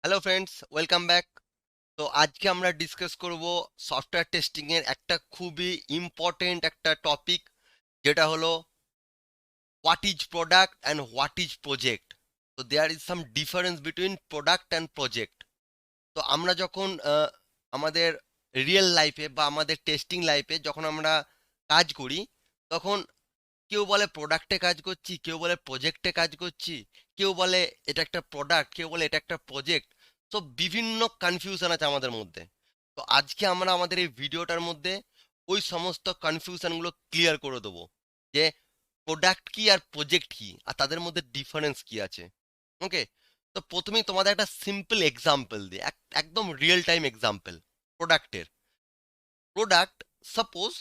Hello friends, welcome back. তো আজকে আমরা ডিসকাস করব সফটওয়্যার টেস্টিং এর একটা খুবই ইম্পর্টেন্ট একটা টপিক, যেটা হলো what is product and what is project. তো there is some difference between product and project. তো আমরা যখন আমাদের রিয়েল লাইফে বা আমাদের টেস্টিং লাইফে যখন আমরা কাজ করি, তখন কেউ বলে প্রোডাক্টে কাজ করছি, কেউ বলে প্রজেক্টে কাজ করছি, কেউ বলে এটা একটা প্রোডাক্ট, কেউ বলে এটা একটা প্রজেক্ট। তো বিভিন্ন কনফিউশন আছে আমাদের মধ্যে। তো আজকে আমরা আমাদের এই ভিডিওটার মধ্যে ওই সমস্ত কনফিউশনগুলো ক্লিয়ার করে দেবো, যে প্রোডাক্ট কি আর প্রজেক্ট কি আর তাদের মধ্যে ডিফারেন্স কি আছে। ওকে। তো প্রথমেই তোমাদের একটা সিম্পল এক্সাম্পল দিই, একদম রিয়েল টাইম এক্সাম্পল প্রোডাক্টের। প্রোডাক্ট, সাপোজ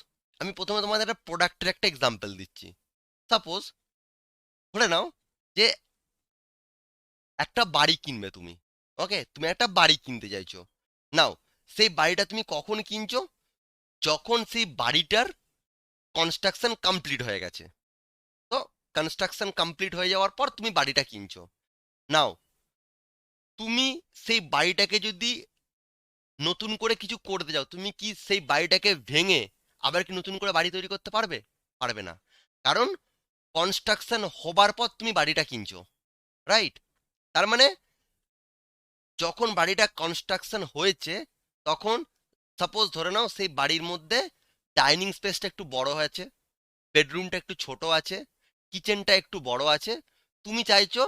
আমি প্রথমে তোমাদের একটা প্রোডাক্টের একটা এক্সাম্পল দিচ্ছি। সাপোজ ধরে নাও যে একটা বাড়ি কিনবে তুমি। ওকে, তুমি একটা বাড়ি কিনতে চাইছো। নাও, সেই বাড়িটা তুমি কখন কিনছো? যখন সেই বাড়িটার কনস্ট্রাকশন কমপ্লিট হয়ে গেছে। তো কনস্ট্রাকশন কমপ্লিট হয়ে যাওয়ার পর তুমি বাড়িটা কিনছো। নাও, তুমি সেই বাড়িটাকে যদি নতুন করে কিছু করতে যাও, তুমি কি সেই বাড়িটাকে ভেঙে আবার কি নতুন করে বাড়ি তৈরি করতে পারবে? পারবে না। কারণ কনস্ট্রাকশন হবার পর তুমি বাড়িটা কিনছো, রাইট? তার মানে যখন বাড়িটা কনস্ট্রাকশন হয়েছে, তখন সাপোজ ধরে নাও সেই বাড়ির মধ্যে ডাইনিং স্পেসটা একটু বড় হয়েছে, বেডরুমটা একটু ছোট আছে, কিচেনটা একটু বড় আছে। তুমি চাইছো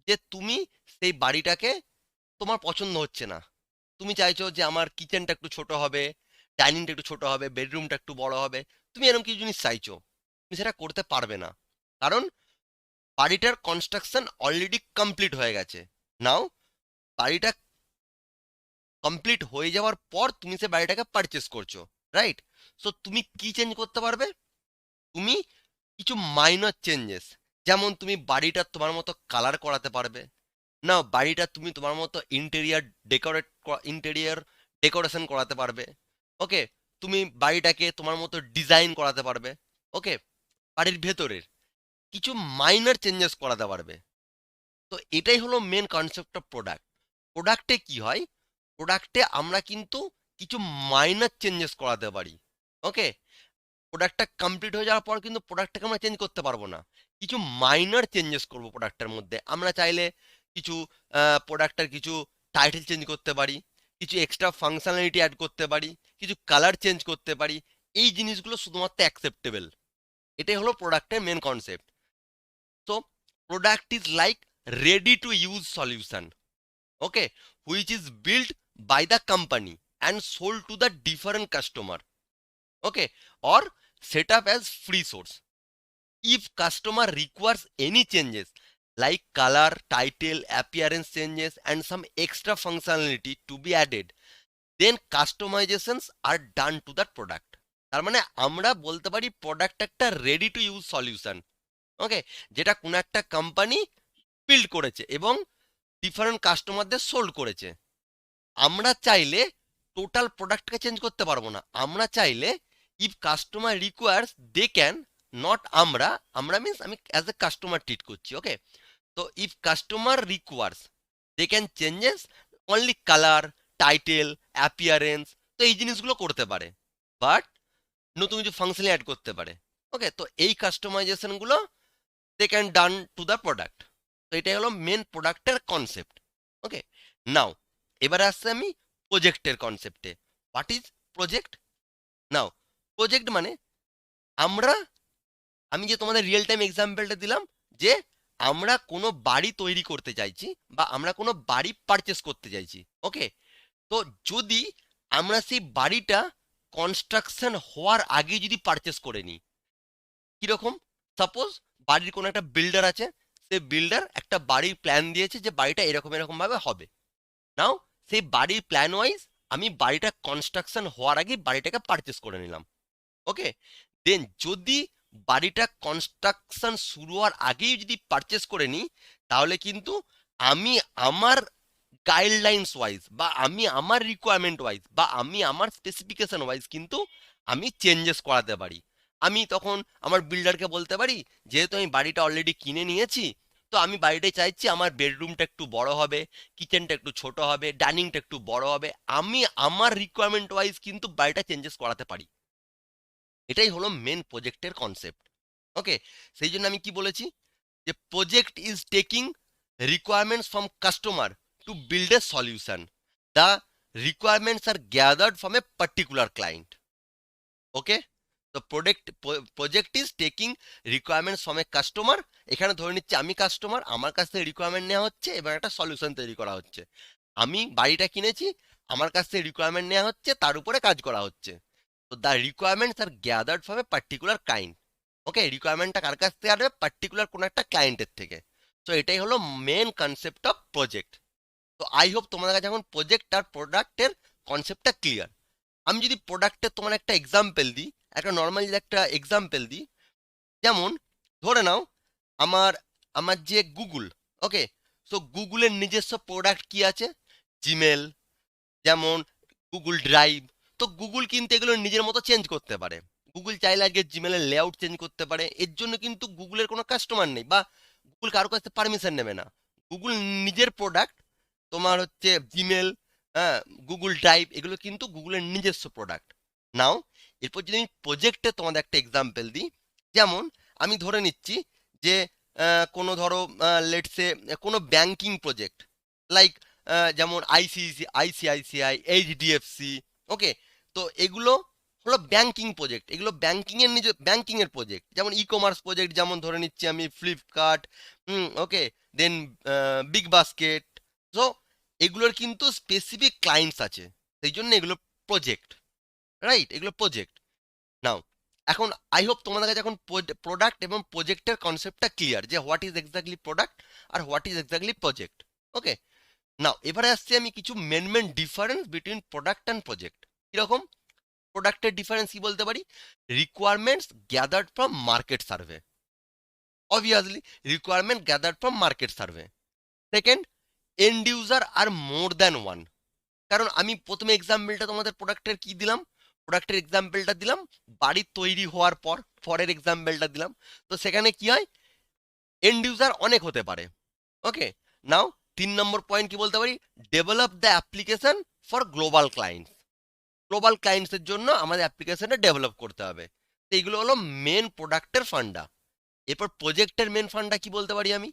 যে তুমি সেই বাড়িটাকে, তোমার পছন্দ হচ্ছে না, তুমি চাইছো যে আমার কিচেনটা একটু ছোট হবে, ডাইনিংটা একটু ছোট হবে, বেডরুমটা একটু বড় হবে। তুমি এরকম কিছু জিনিস চাইছো, তুমি সেটা করতে পারবে না। কারণ বাড়িটার কনস্ট্রাকশন অলরেডি কমপ্লিট হয়ে গেছে। নাও, বাড়িটা কমপ্লিট হয়ে যাওয়ার পর তুমি সে বাড়িটাকে পারচেস করছো, রাইট? সো তুমি কি চেঞ্জ করতে পারবে? তুমি কিছু মাইনর চেঞ্জেস, যেমন তুমি বাড়িটা তোমার মতো কালার করাতে পারবে। না, বাড়িটা তুমি তোমার মতো ইন্টেরিয়ার ডেকোরেশন করাতে পারবে। ওকে। তুমি বাড়িটাকে তোমার মতো ডিজাইন করাতে পারবে। ওকে। বাড়ির ভেতরের কিছু মাইনর চেঞ্জেস করাতে পারবে। তো এটাই হলো মেন কনসেপ্ট অফ প্রোডাক্ট। প্রোডাক্টে কি হয়? প্রোডাক্টে আমরা কিন্তু কিছু মাইনর চেঞ্জেস করাতে পারি। ওকে। প্রোডাক্টটা কমপ্লিট হয়ে যাওয়ার পর কিন্তু প্রোডাক্টটাকে আমরা চেঞ্জ করতে পারবো না। কিছু মাইনর চেঞ্জেস করব প্রোডাক্টের মধ্যে। আমরা চাইলে কিছু প্রোডাক্টের কিছু টাইটেল চেঞ্জ করতে পারি, কিছু এক্সট্রা ফাংশনালিটি অ্যাড করতে পারি, কিছু কালার চেঞ্জ করতে পারি। এই জিনিসগুলো শুধুমাত্র অ্যাকসেপ্টেবল। এটাই হলো প্রোডাক্টের main concept. So product is like ready to use solution, okay, which is built by the company and sold to the different customer, okay, or set up as free source. If customer requires any changes like color, title, appearance changes and some extra functionality to be added, then customizations are done to that product. তার মানে আমরা বলতে পারি product একটা ready to use solution. ওকে। যেটা কোনো একটা company build করেছে এবং ডিফারেন্ট কাস্টমারদের সোল্ড করেছে। আমরা চাইলে টোটাল প্রোডাক্টকে চেঞ্জ করতে পারবো না। আমরা চাইলে if customer requires they can, not আমরা, আমরা মিন্স আমি অ্যাজ এ কাস্টমার ট্রিট করছি। ওকে। তো if customer requires they can changes only colour, title, appearance. তো এই জিনিসগুলো করতে পারে, বাট নতুন কিছু ফাংশন অ্যাড করতে পারে। ওকে। তো এই কাস্টমাইজেশনগুলো they can done to the product. তো এটাই হলো মেন প্রোডাক্টের কনসেপ্ট। ওকে। নাও, এবারে আসছে আমি প্রজেক্টের কনসেপ্টে। What is project? Now, project মানে আমরা, আমি যে তোমাদের রিয়েল টাইম এক্সাম্পলটা দিলাম, যে আমরা কোনো বাড়ি তৈরি করতে চাইছি বা আমরা কোনো বাড়ি পারচেস করতে চাইছি। ওকে। তো যদি আমরা সেই বাড়িটা কনস্ট্রাকশন হওয়ার আগে যদি পারচেস করে নিই, কিরকম? সাপোজ বাড়ির কোনো একটা বিল্ডার আছে, সে বিল্ডার একটা বাড়ির প্ল্যান দিয়েছে যে বাড়িটা এরকম এরকম ভাবে হবে। নাও, সেই বাড়ির প্ল্যান ওয়াইজ আমি বাড়িটা কনস্ট্রাকশন হওয়ার আগে বাড়িটাকে পারচেস করে নিলাম। ওকে। দেন যদি বাড়িটা কনস্ট্রাকশন শুরু হওয়ার আগেই যদি পারচেস করে নিই, তাহলে কিন্তু আমি আমার গাইডলাইন্স ওয়াইজ বা আমি আমার রিকোয়ারমেন্ট ওয়াইজ বা আমি আমার স্পেসিফিকেশন ওয়াইজ কিন্তু আমি চেঞ্জেস করাতে পারি। আমি তখন আমার বিল্ডারকে বলতে পারি, যেহেতু আমি বাড়িটা অলরেডি কিনে নিয়েছি, তো আমি বাড়িটাই চাইছি আমার বেডরুমটা একটু বড় হবে, কিচেনটা একটু ছোট হবে, ডাইনিংটা একটু বড় হবে। আমি আমার রিকোয়ারমেন্ট ওয়াইজ কিন্তু বাড়িটা চেঞ্জেস করাতে পারি। এটাই হলো মেন প্রজেক্টের কনসেপ্ট। ওকে, সেই জন্য আমি কি বলেছি, যে project is taking requirements from customer to build a solution. The requirements are gathered from a particular client. Okay, তো project is taking requirements from a customer. এখানে ধরে নিচ্ছি আমি কাস্টমার, আমার কাছ থেকে রিকোয়ারমেন্ট নেওয়া হচ্ছে এবং একটা সলিউশন তৈরি করা হচ্ছে। আমি বাড়িটা কিনেছি, আমার কাছ থেকে রিকোয়ারমেন্ট নেওয়া হচ্ছে, তার উপরে কাজ করা হচ্ছে। তো the requirements are gathered from a particular kind. Okay, রিকোয়ারমেন্টটা কার কাছ থেকে আসবে? পার্টিকুলার কোনো একটা ক্লায়েন্টের থেকে। তো এটাই হলো মেন কনসেপ্ট অফ প্রজেক্ট। তো আই হোপ তোমাদের কাছে এখন প্রজেক্ট আর প্রোডাক্টের কনসেপ্টটা ক্লিয়ার। আমি যদি প্রোডাক্টের তোমার একটা এক্সাম্পল দিই, একটা নর্মাল যদি একটা এক্সাম্পল দিই, যেমন ধরে নাও আমার আমার যে গুগল, ওকে, সো গুগলের নিজস্ব প্রোডাক্ট কি আছে? জিমেল, যেমন গুগল ড্রাইভ। তো গুগল কিন্তু এগুলো নিজের মতো চেঞ্জ করতে পারে। গুগল চাইলে আজকে জিমেলের লেআউট চেঞ্জ করতে পারে, এর জন্য কিন্তু গুগলের কোনো কাস্টমার নেই বা গুগল কারো কাছে পারমিশন নেবে না। গুগল নিজের প্রোডাক্ট, তোমার হচ্ছে জিমেল, হ্যাঁ, গুগল ড্রাইভ, এগুলো কিন্তু গুগলের নিজস্ব প্রোডাক্ট। নাও এরপর যদি আমি প্রজেক্টে তোমাদের একটা এক্সাম্পল দিই, যেমন আমি ধরে নিচ্ছি যে কোনো ধরো লেটসে কোনো ব্যাংকিং প্রজেক্ট, লাইক যেমন আইসিআইসিআই, এইচডিএফসি। ওকে, তো এগুলো হলো ব্যাংকিং প্রজেক্ট, এগুলো ব্যাংকিং এর প্রজেক্ট। যেমন ই কমার্স প্রজেক্ট, যেমন ধরে নিচ্ছি আমি ফ্লিপকার্ট, ওকে, দেন বিগ বাস্কেট। সো এগুলোর কিন্তু স্পেসিফিক ক্লায়েন্টস আছে, সেই জন্য এগুলো প্রজেক্ট, রাইট? এগুলো প্রজেক্ট। নাও এখন আই হোপ তোমাদের কাছে এখন প্রোডাক্ট এবং প্রজেক্টের কনসেপ্টটা ক্লিয়ার, যে হোয়াট ইজ এক্স্যাক্টলি প্রোডাক্ট আর what is exactly project. Okay, now এবারে আসছি আমি কিছু main difference between product and project. কিরকম? প্রোডাক্টের ডিফারেন্স কি বলতে পারি? Requirements gathered from market survey. Obviously requirement gathered from market survey. Second, end user are more than one. কারণ আমি প্রথমে এক্সাম্পলটা তোমাদের প্রোডাক্টের কি দিলাম? প্রোডাক্টের এক্সাম্পলটা দিলাম বাড়ি তৈরি হওয়ার পর, পরের এক্সাম্পলটা দিলাম। তো সেখানে কি হয়? এন্ড ইউজার অনেক হতে পারে। ওকে, নাও 3 নম্বর পয়েন্ট কি বলতে পারি? Develop the application for global clients. Global ক্লায়েন্টসের জন্য আমাদের অ্যাপ্লিকেশনটা ডেভেলপ করতে হবে। তো এইগুলো হলো মেন প্রোডাক্টের ফান্ডা। এরপর প্রজেক্টের মেন ফান্ডা কি বলতে পারি আমি?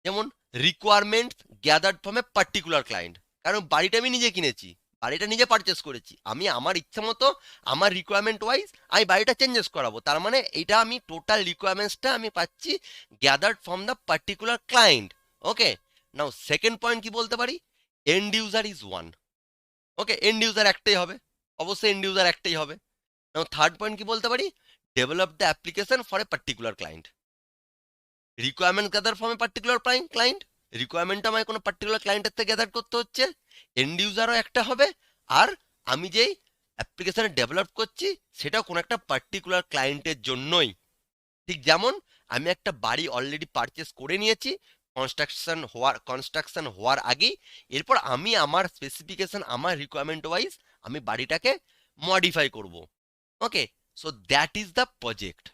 যেমন requirement gathered from a particular client. কারণ বাড়িটা আমি নিজে কিনেছি, বাড়িটা নিজে পারচেস করেছি, আমি আমার ইচ্ছা মতো আমার রিকোয়ারমেন্ট ওয়াইজ আমি বাড়িটা চেঞ্জেস করাবো। তার মানে এটা আমি টোটাল রিকোয়ারমেন্টসটা আমি পাচ্ছি gathered from the particular client. Okay, now second point কি বলতে পারি? And user is one. Okay, and user একটাই হবে, অবশ্যই এন্ড ইউজার একটাই হবে। নাও থার্ড পয়েন্ট কি বলতে পারি? Develop the application for a particular client. Requirement gather from a particular client, রিকোয়ারমেন্টটা আমায় কোনো পার্টিকুলার ক্লায়েন্টের থেকে গ্যাদার করতে হচ্ছে। এন্ড ইউজারও একটা হবে, আর আমি যেই অ্যাপ্লিকেশনে ডেভেলপ করছি সেটাও কোনো একটা পার্টিকুলার ক্লায়েন্টের জন্যই। ঠিক যেমন আমি একটা বাড়ি অলরেডি পারচেস করে নিয়েছি কনস্ট্রাকশন হওয়ার আগেই, এরপর আমি আমার স্পেসিফিকেশন, আমার রিকোয়ারমেন্ট ওয়াইজ আমি বাড়িটাকে মডিফাই করব। Okay, so that is the project.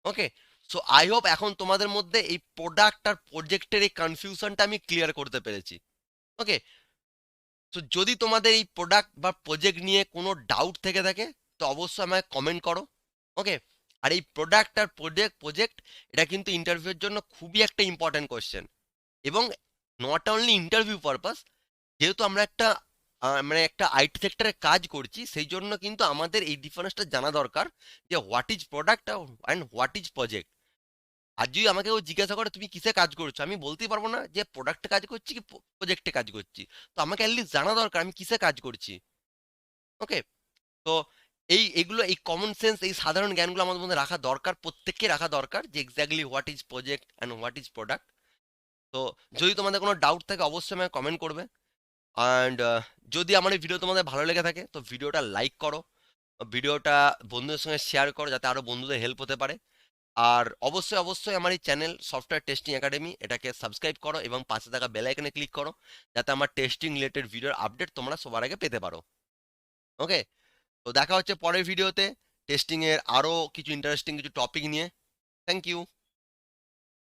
Okay, so I hope এখন তোমাদের মধ্যে এই প্রোডাক্ট আর প্রজেক্টের এই কনফিউশনটা আমি ক্লিয়ার করতে পেরেছি। ওকে, তো যদি তোমাদের এই প্রোডাক্ট বা প্রজেক্ট নিয়ে কোনো ডাউট থেকে থাকে তো অবশ্যই আমায় কমেন্ট করো। ওকে, আর এই প্রোডাক্ট আর প্রজেক্ট এটা কিন্তু ইন্টারভিউর জন্য খুবই একটা ইম্পর্টেন্ট কোয়েশ্চেন। এবং নট অনলি ইন্টারভিউ পারপাস, যেহেতু আমরা একটা মানে একটা আইটি সেক্টরে কাজ করছি, সেই জন্য কিন্তু আমাদের এই ডিফারেন্সটা জানা দরকার, যে what is product and what is project. আর যদি আমাকে কেউ জিজ্ঞাসা করে তুমি কিসে কাজ করছো, আমি বলতেই পারবো না যে প্রোডাক্টে কাজ করছি কি প্রজেক্টে কাজ করছি। তো আমাকে অ্যাটলিস্ট জানা দরকার আমি কিসে কাজ করছি। ওকে, তো এগুলো, এই কমন সেন্স, এই সাধারণ জ্ঞানগুলো আমাদের মধ্যে রাখা দরকার, প্রত্যেককে রাখা দরকার, যে exactly what is project and what is product. তো যদি তোমাদের কোনো ডাউট থাকে অবশ্যই আমাকে কমেন্ট করবে। অ্যান্ড যদি আমার এই ভিডিও তোমাদের ভালো লেগে থাকে তো ভিডিওটা লাইক করো, ভিডিওটা বন্ধুদের সঙ্গে শেয়ার করো, যাতে আরো বন্ধুদের হেল্প হতে পারে। আর অবশ্যই অবশ্যই আমার এই চ্যানেল সফটওয়্যার টেস্টিং একাডেমি, এটাকে সাবস্ক্রাইব করো এবং পাশে থাকা বেল আইকনে ক্লিক করো, যাতে আমার টেস্টিং রিলেটেড ভিডিওর আপডেট তোমরা সবার আগে পেতে পারো। ওকে, তো দেখা হচ্ছে পরের ভিডিওতে টেস্টিং এর আরো কিছু ইন্টারেস্টিং কিছু টপিক নিয়ে। Thank you.